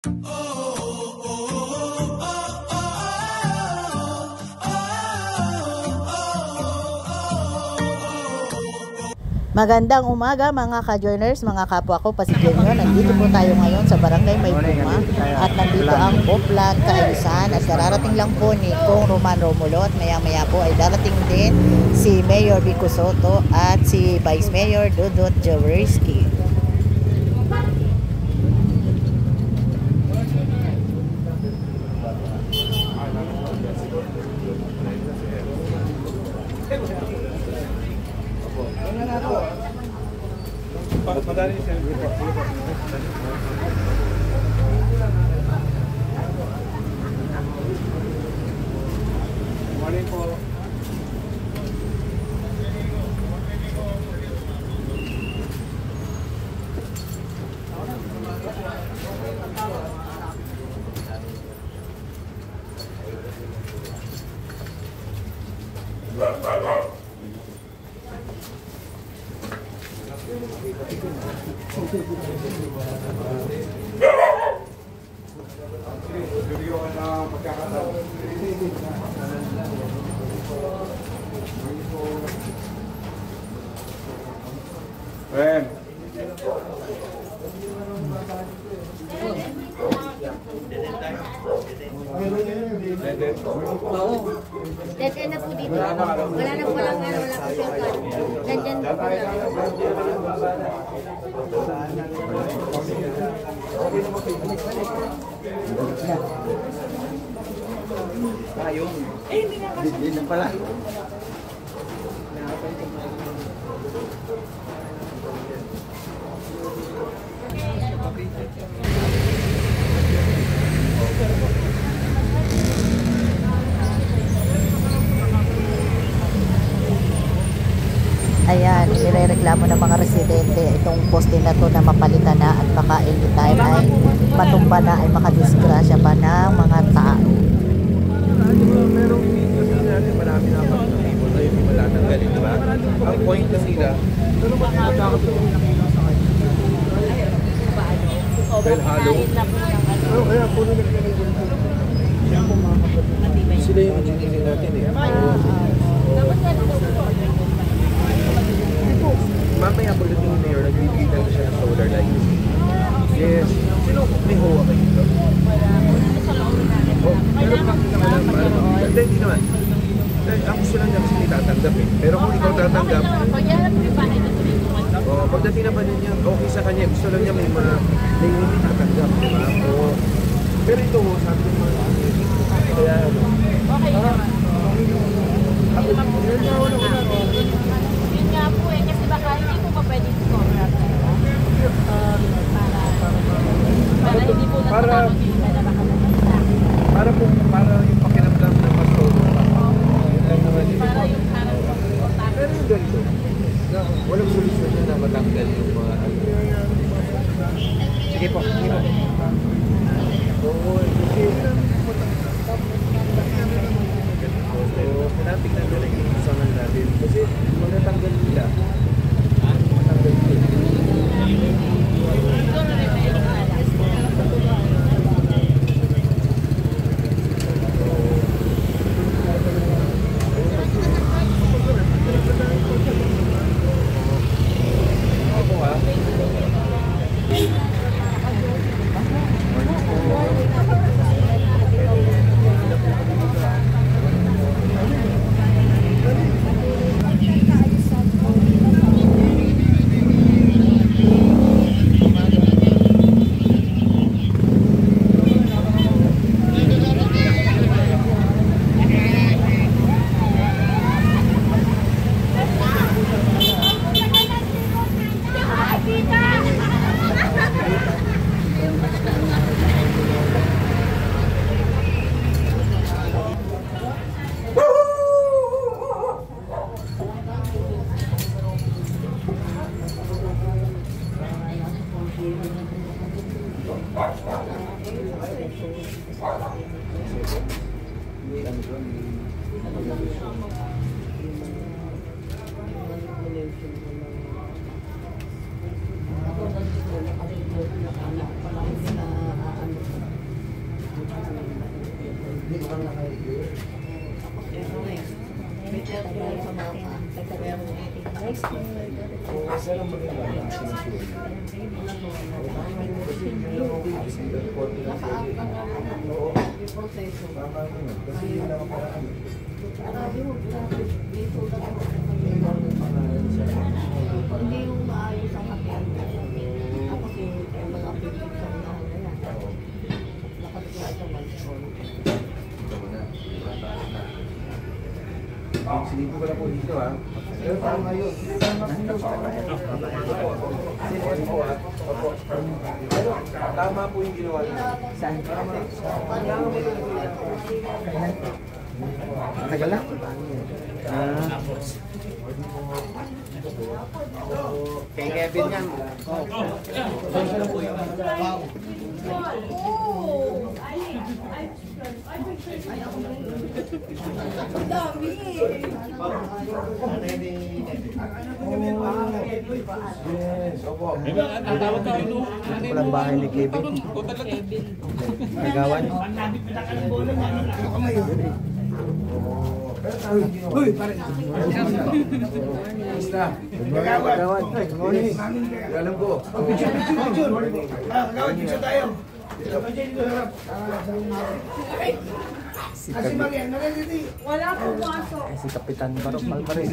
Magandang umaga mga ka-joiners, mga kapwa ko Pasigenyo. Nandito po tayo ngayon sa Barangay Maybunga at nandito ang Oplan Kaayusan at kararating lang po ni Kong Roman Romulo at maya-maya po ay darating din si Mayor Vico Sotto at si Vice Mayor Dudut Jaworski. Morning po. Ren. Dead end na po dito. Wala na po lang ano, wala po siyang card. Dead end po lang. Ayun. Hindi na pala. Ayan, nirereklamo ng mga residente itong poste na to na mapalitan na at baka anytime ay matumba na ay makadisgrasya pa ng mga tao. Merong video sa natin, marami na kapag na people na yung wala nang galing, diba? Ang point na sila, ano ba nakakapagod na kailang sa kanya? Dahil halo. Pero kaya puno nagkaroon dito. Sila yung engineering natin eh. Mamaya pagdating ni Mayor, nagbibigay na siya ng solar lights. Yes. Sino may huwa kayo dito? Oh, pero bakit naman lang para makita? Hindi naman. Ang gusto lang niya kasi may tatanggap eh. Pero kung ikaw tatanggap, pagdating na pa din niya, okay sa kanya. Gusto lang niya may hindi tatanggap. Diba? Pero ito, sabi ko mga kaya ano? Okay naman. Yun nga po eh, kasi baka hindi po pa pwede ito. Para hindi po natapos na para yung pakiramdam ng mas todo. Para yung harap ko. Pero yung ganito, walang solusyon na matanggal yung mga Sige po, sige po. Oo, kasi tinatignan nila yung usapan natin kasi matatanggal nila. Matanggal nila. Hindi yung maayos ang kapyan. Ako yung mga pipit sa mga nakatuwa sa balkon. Sinipo ko lang po dito ha. Pero parang ngayon. Pero tama po yung ginawa niyo. Saan? Tagal lang. Kay Kevin yan. Yes, opo. Walang bahay ni Kevin. Nagawan. Uy, pare. Basta. Nagawan. Alam ko. Si Kapitan Barok Malpares.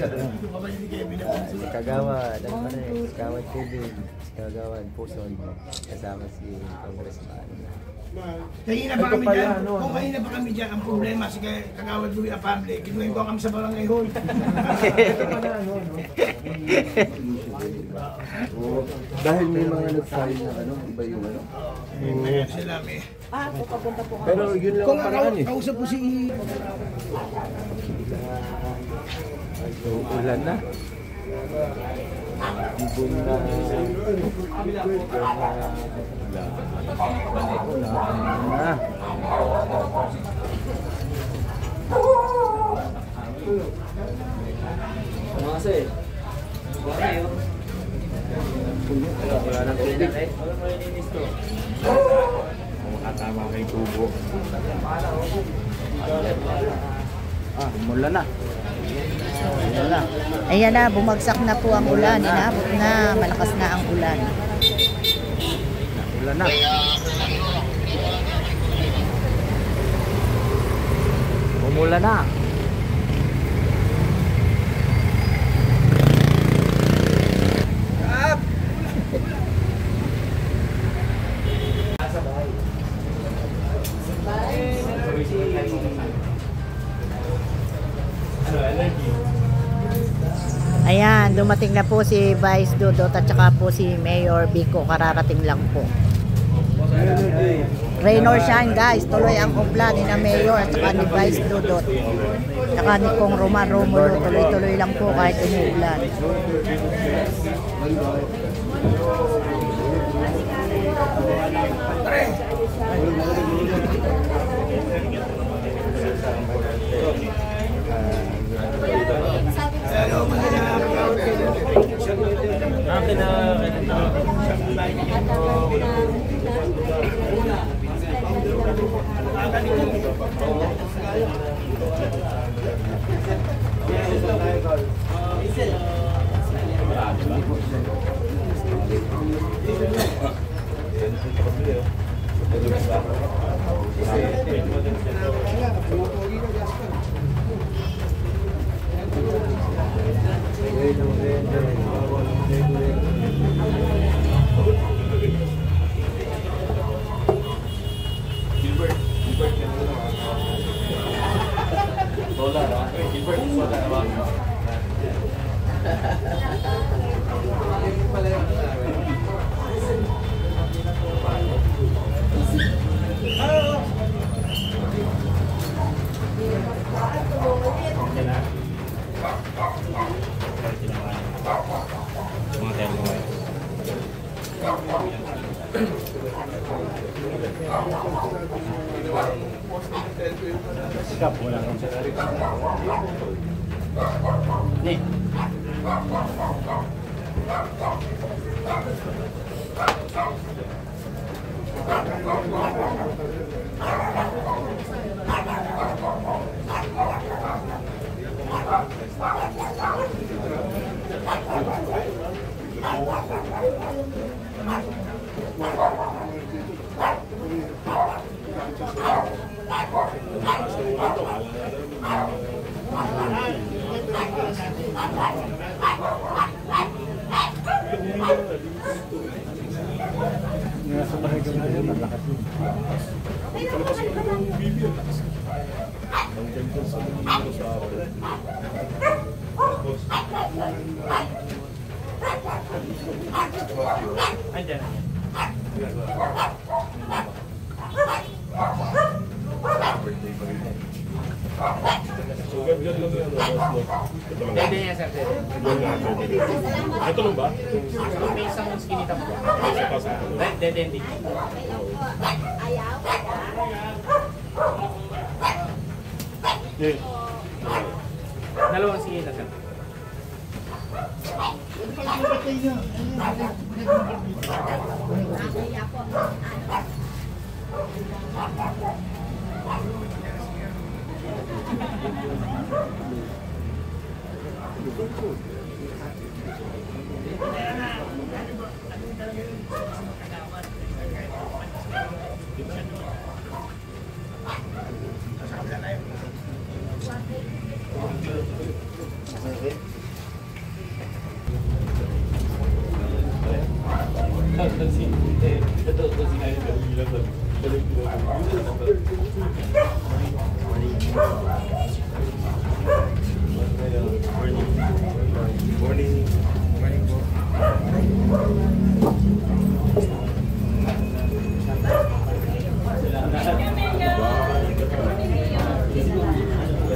Si Kagawan. Si Kagawan Kevin. Si Kagawan Puson. Kasama si Congressman. Kanina pa kami dyan. Kung kanina pa kami dyan, ang problema si Kagawad Louie Apable, kinuhin ko kami sa barangay hall. Dahil may mga nag-file na ano, iba yung ano. Ngayon sila may... Pero yun lang Kung ang paraan eh. kausap ko si... Ulan na. Ibon na. Na. Wala nang tubig. Makatama kay tubo. Umulan na. Umulan na. Ayan na, bumagsak na po ang ulan. Inabot na, malakas na ang ulan. Umulan na. Umulan na. Ayan, dumating na po si Vice Dudot at saka po si Mayor Vico, kararating lang po. Rain or shine guys, tuloy ang kupla ni na Mayor at saka ni Vice Dudot. Saka ni Kong Roman Romulo, tuloy-tuloy lang po kahit umuulan. Ito lang ba? May isang skinny top po. Dead ending. Dalawang skinny na sir. Morning. Morning po.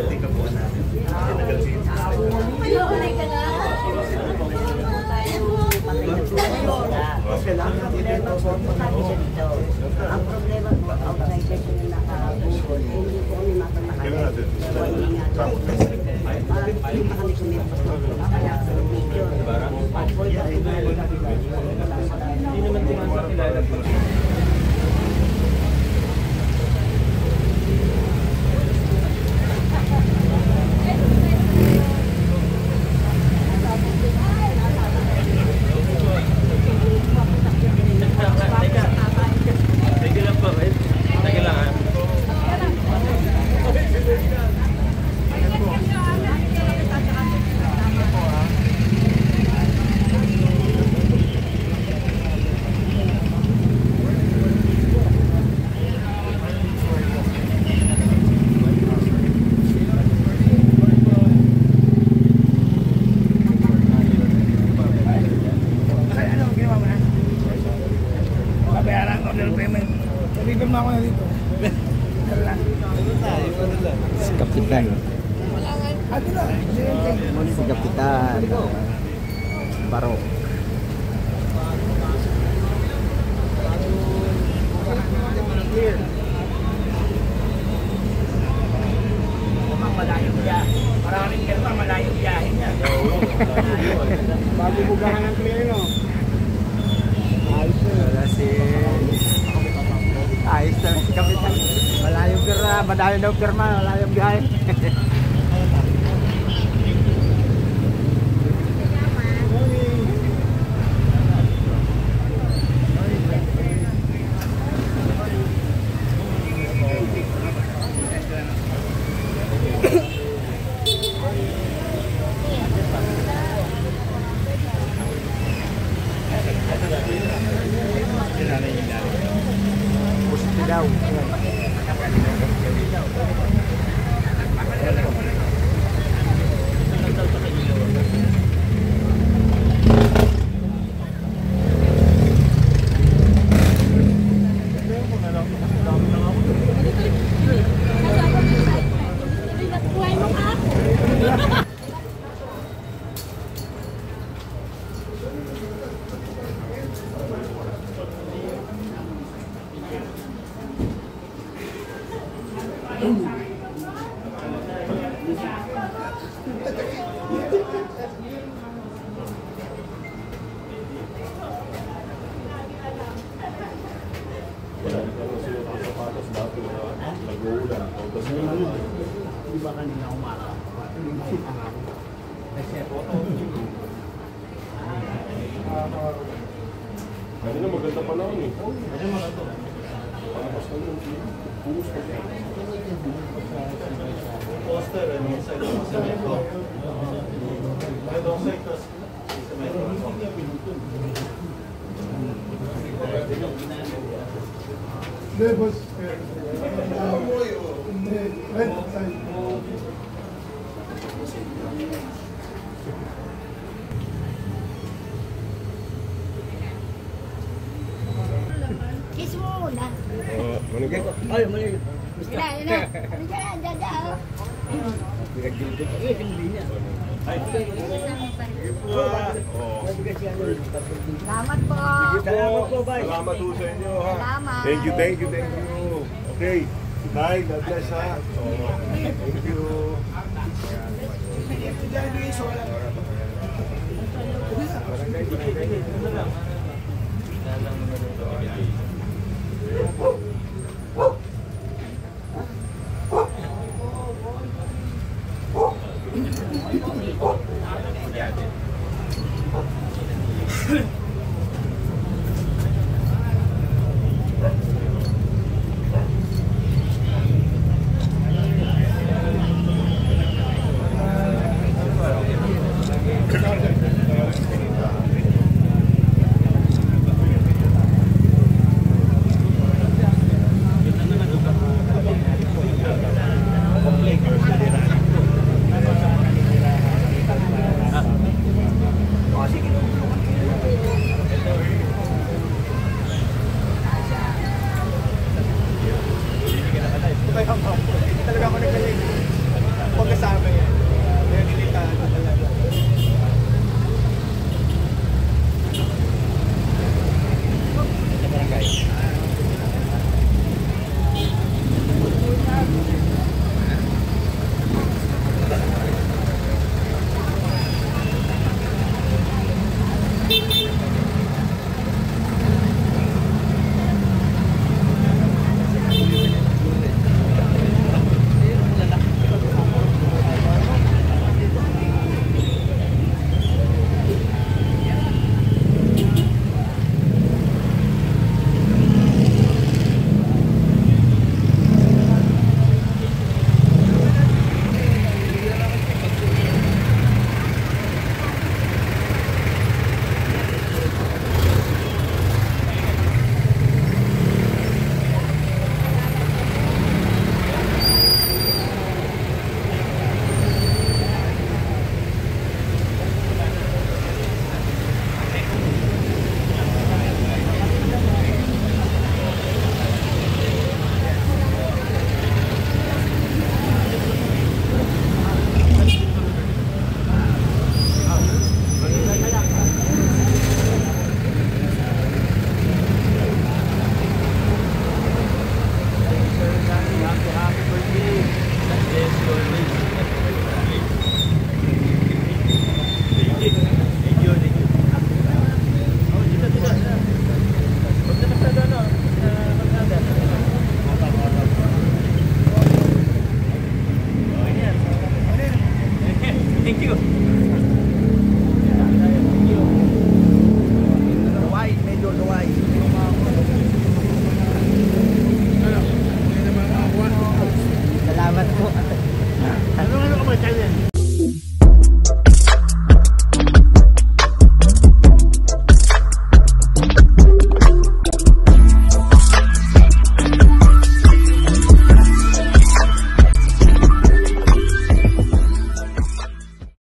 Tika po natin. Ang problema po, outsider po yung nakabukol, hindi po kami matatakalit. Hindi pa kami sumipas na po. Kaya sa video, Hindi naman tumatakilala po. Teka lang po, eh. Teka lang ha. Ano ginawa mo na? Babayaran ko ng payment. Sabihin mo ako na dito. Wala. Si Kapitan. Ano na? Si Kapitan. Baro. Malayong biyahe. Maraming ka malayong biyahe niya. Bago bugahan ng pleno. Wala si... Ayos na si Kapitan. Malayong pirma. Madami daw pirma. Malayong biyahe. Pusit daw. Hindi na maganda pa lang eh. Poster, ano yung side ng semento. Ito ang side, tapos semento. Kiss mo muna. Manugay ko. Yan na. Diyan. Salamat po. Salamat po sa inyo ha. Salamat. Thank you. Okay. Bye. God bless ha. Thank you. Talaga ako nagkaling. Huwag kasama yan. Kaya nilitahan ko talaga. Salamat po. Ano ka ba channel?